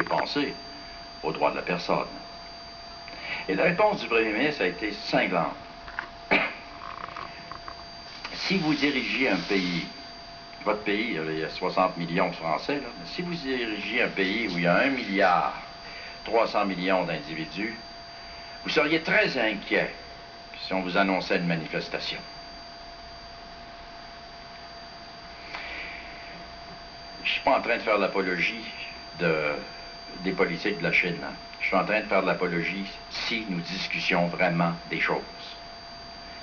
penser aux droits de la personne. Et la réponse du Premier ministre a été cinglante. Si vous dirigez un pays, votre pays, il y a 60 millions de Français, là, mais si vous dirigez un pays où il y a 1 milliard 300 millions d'individus, vous seriez très inquiet si on vous annonçait une manifestation. Je ne suis pas en train de faire l'apologie des politiques de la Chine. Hein. Je suis en train de faire de l'apologie si nous discutions vraiment des choses.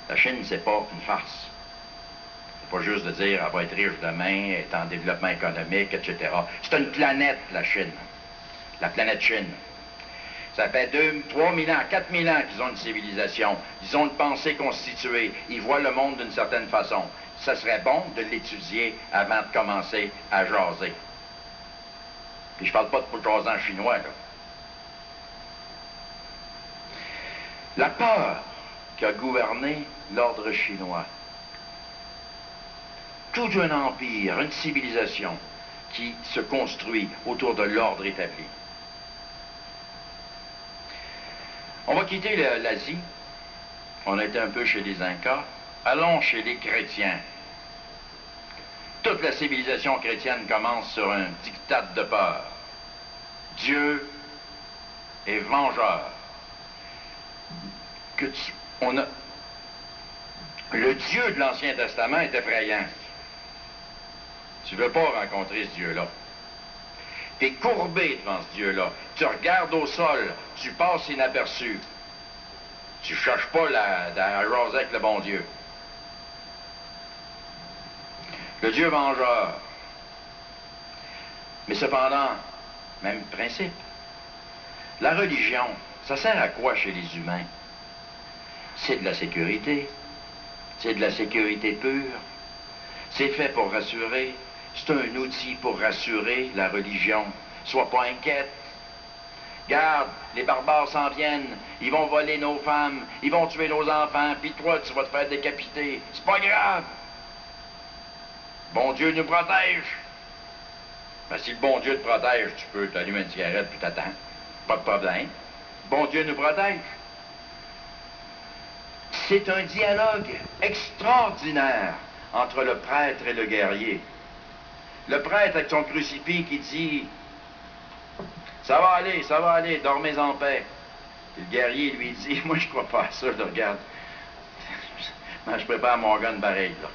La Chine, c'est pas une farce. C'est pas juste de dire elle va être riche demain, elle est en développement économique, etc. C'est une planète, la Chine. La planète Chine. Ça fait 2, 3 000 ans, 4 000 ans qu'ils ont une civilisation. Ils ont une pensée constituée. Ils voient le monde d'une certaine façon. Ça serait bon de l'étudier avant de commencer à jaser. Puis je parle pas de jaser en chinois, là. La peur qui a gouverné l'ordre chinois, tout un empire, une civilisation qui se construit autour de l'ordre établi. On va quitter l'Asie. On a été un peu chez les Incas. Allons chez les chrétiens. Toute la civilisation chrétienne commence sur un diktat de peur. Dieu est vengeur. Le Dieu de l'Ancien Testament est effrayant. Tu ne veux pas rencontrer ce Dieu-là. Tu es courbé devant ce Dieu-là. Tu regardes au sol, tu passes inaperçu. Tu ne cherches pas à jaser avec le bon Dieu. Le Dieu vengeur. Mais cependant, même principe. La religion, ça sert à quoi chez les humains? C'est de la sécurité. C'est de la sécurité pure. C'est fait pour rassurer. C'est un outil pour rassurer la religion. Sois pas inquiète. Garde, les barbares s'en viennent. Ils vont voler nos femmes. Ils vont tuer nos enfants. Puis toi, tu vas te faire décapiter. C'est pas grave. Bon Dieu nous protège. Ben, si le bon Dieu te protège, tu peux t'allumer une cigarette puis t'attends. Pas de problème. Bon Dieu nous protège. C'est un dialogue extraordinaire entre le prêtre et le guerrier. Le prêtre avec son crucifix qui dit « Ça va aller, dormez en paix. » Et le guerrier lui dit « Moi, je crois pas à ça, je regarde. Moi, je prépare mon gun pareil, là.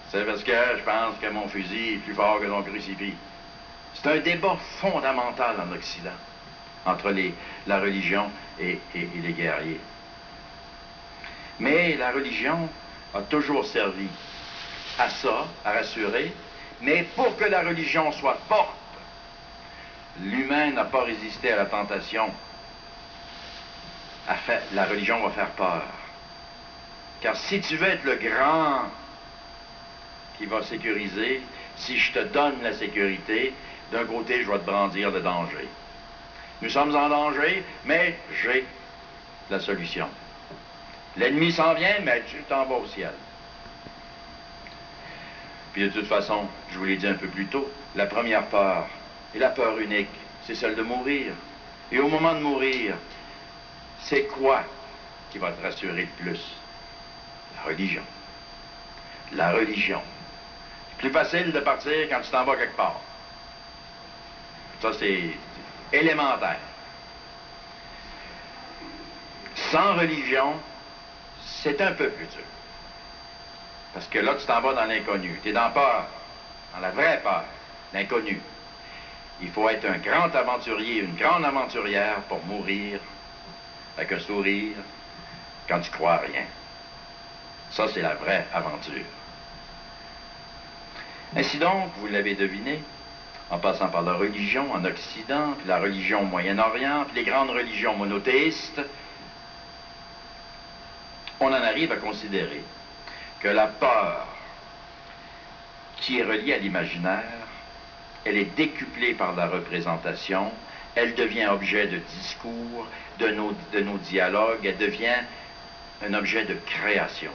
C'est parce que je pense que mon fusil est plus fort que ton crucifix. » C'est un débat fondamental en Occident entre la religion et les guerriers. Mais la religion a toujours servi à ça, à rassurer, mais pour que la religion soit forte, l'humain n'a pas résisté à la tentation. La religion va faire peur. Car si tu veux être le grand qui va sécuriser, si je te donne la sécurité, d'un côté, je vais te brandir le danger. Nous sommes en danger, mais j'ai la solution. L'ennemi s'en vient, mais tu t'en vas au ciel. Puis de toute façon, je vous l'ai dit un peu plus tôt, la première peur, et la peur unique, c'est celle de mourir. Et au moment de mourir, c'est quoi qui va te rassurer le plus? La religion. La religion. C'est plus facile de partir quand tu t'en vas quelque part. Ça, c'est élémentaire. Sans religion, c'est un peu plus dur. Parce que là, tu t'en vas dans l'inconnu. Tu es dans peur, dans la vraie peur, l'inconnu. Il faut être un grand aventurier, une grande aventurière pour mourir avec un sourire quand tu crois à rien. Ça, c'est la vraie aventure. Ainsi donc, vous l'avez deviné, en passant par la religion en Occident, puis la religion au Moyen-Orient, puis les grandes religions monothéistes, on en arrive à considérer que la peur qui est reliée à l'imaginaire, elle est décuplée par la représentation, elle devient objet de discours, de nos dialogues, elle devient un objet de création.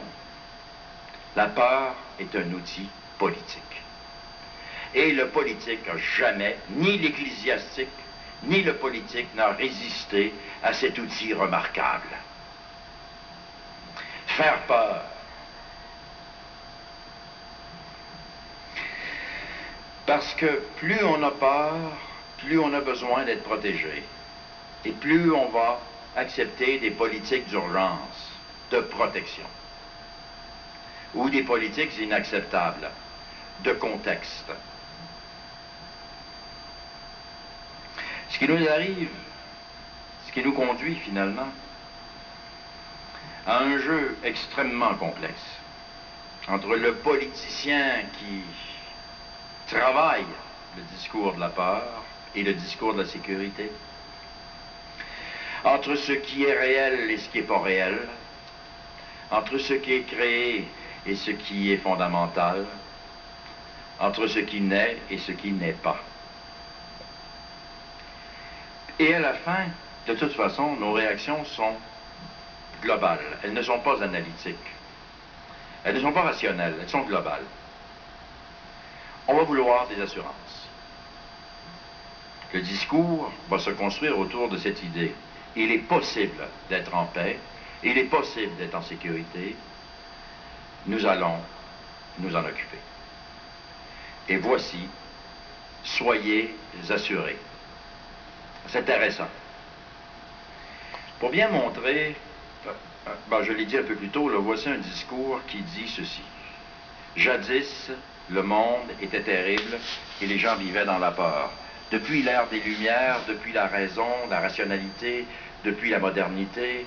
La peur est un outil politique. Et le politique n'a jamais, ni l'ecclésiastique, ni le politique n'a résisté à cet outil remarquable. Faire peur. Parce que plus on a peur, plus on a besoin d'être protégé. Et plus on va accepter des politiques d'urgence, de protection. Ou des politiques inacceptables, de contexte. Ce qui nous arrive, ce qui nous conduit finalement à un jeu extrêmement complexe entre le politicien qui travaille le discours de la peur et le discours de la sécurité, entre ce qui est réel et ce qui n'est pas réel, entre ce qui est créé et ce qui est fondamental, entre ce qui naît et ce qui n'est pas. Et à la fin, de toute façon, nos réactions sont globales. Elles ne sont pas analytiques. Elles ne sont pas rationnelles, elles sont globales. On va vouloir des assurances. Le discours va se construire autour de cette idée. Il est possible d'être en paix, il est possible d'être en sécurité. Nous allons nous en occuper. Et voici, soyez assurés. C'est intéressant. Pour bien montrer, je l'ai dit un peu plus tôt, là, voici un discours qui dit ceci. Jadis, le monde était terrible et les gens vivaient dans la peur. Depuis l'ère des Lumières, depuis la raison, la rationalité, depuis la modernité,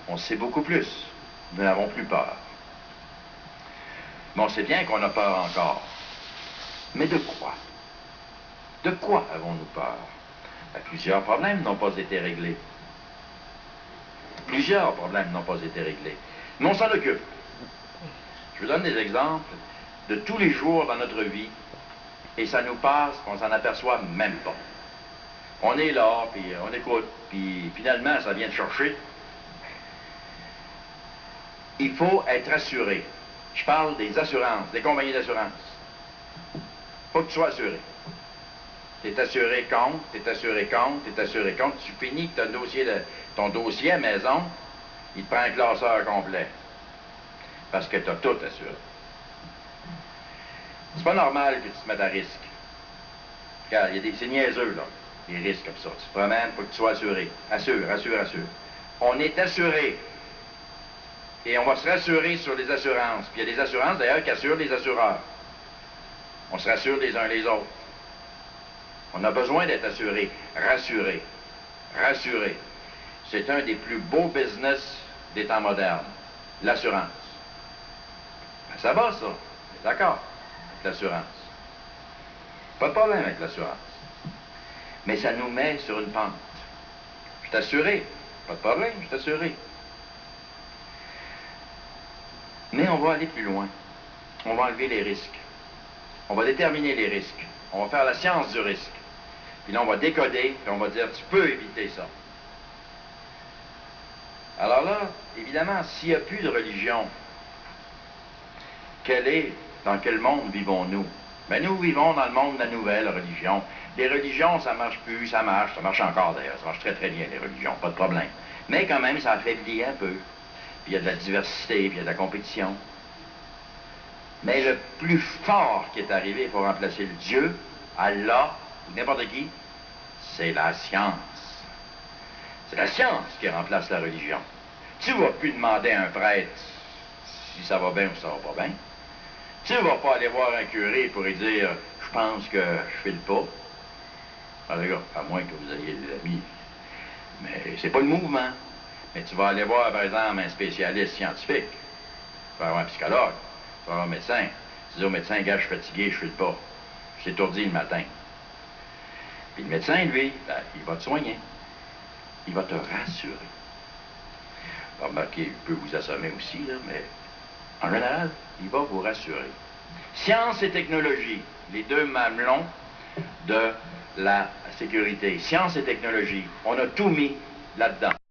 on sait beaucoup plus. Nous n'avons plus peur. Mais on sait bien qu'on a peur encore. Mais de quoi? De quoi avons-nous peur? Plusieurs problèmes n'ont pas été réglés. Plusieurs problèmes n'ont pas été réglés. Mais on s'en occupe. Je vous donne des exemples de tous les jours dans notre vie, et ça nous passe, on s'en aperçoit même pas. On est là, puis on écoute, puis finalement, ça vient de chercher. Il faut être assuré. Je parle des assurances, des compagnies d'assurance. Il faut que tu sois assuré. Tu es assuré contre, tu es assuré contre, tu es assuré contre. Tu finis que ton dossier à maison, il te prend un classeur complet. Parce que tu as tout assuré. C'est pas normal que tu te mettes à risque. Car c'est niaiseux, là, les risques comme ça. Tu te promènes, il faut que tu sois assuré. Assure, assure, assure. On est assuré. Et on va se rassurer sur les assurances. Puis il y a des assurances, d'ailleurs, qui assurent les assureurs. On se rassure les uns les autres. On a besoin d'être assuré, rassuré, rassuré. C'est un des plus beaux business des temps modernes, l'assurance. Ben, ça va, ça. D'accord, avec l'assurance. Pas de problème avec l'assurance. Mais ça nous met sur une pente. Je suis assuré. Pas de problème, je suis assuré. Mais on va aller plus loin. On va enlever les risques. On va déterminer les risques. On va faire la science du risque. Puis là, on va décoder, puis on va dire, tu peux éviter ça. Alors là, évidemment, s'il n'y a plus de religion, dans quel monde vivons-nous? Ben, nous vivons dans le monde de la nouvelle religion. Les religions, ça marche plus, ça marche encore d'ailleurs, ça marche très très bien, les religions, pas de problème. Mais quand même, ça affaiblit un peu. Puis il y a de la diversité, puis il y a de la compétition. Mais le plus fort qui est arrivé pour remplacer le Dieu, Allah, ou n'importe qui, c'est la science. C'est la science qui remplace la religion. Tu ne vas plus demander à un prêtre si ça va bien ou si ça va pas bien. Tu ne vas pas aller voir un curé pour lui dire « Je pense que je file pas ». Alors, à moins que vous ayez des amis. Mais c'est pas le mouvement. Mais tu vas aller voir, par exemple, un spécialiste scientifique. Tu vas avoir un psychologue. Tu vas avoir un médecin. Tu dis au médecin, gars, je suis fatigué, je ne file pas. Je suis étourdi le matin. Puis le médecin, lui, ben, il va te soigner. Il va te rassurer. Remarquez, il peut vous assommer aussi, là, mais en général, il va vous rassurer. Science et technologie, les deux mamelons de la sécurité. Science et technologie, on a tout mis là-dedans.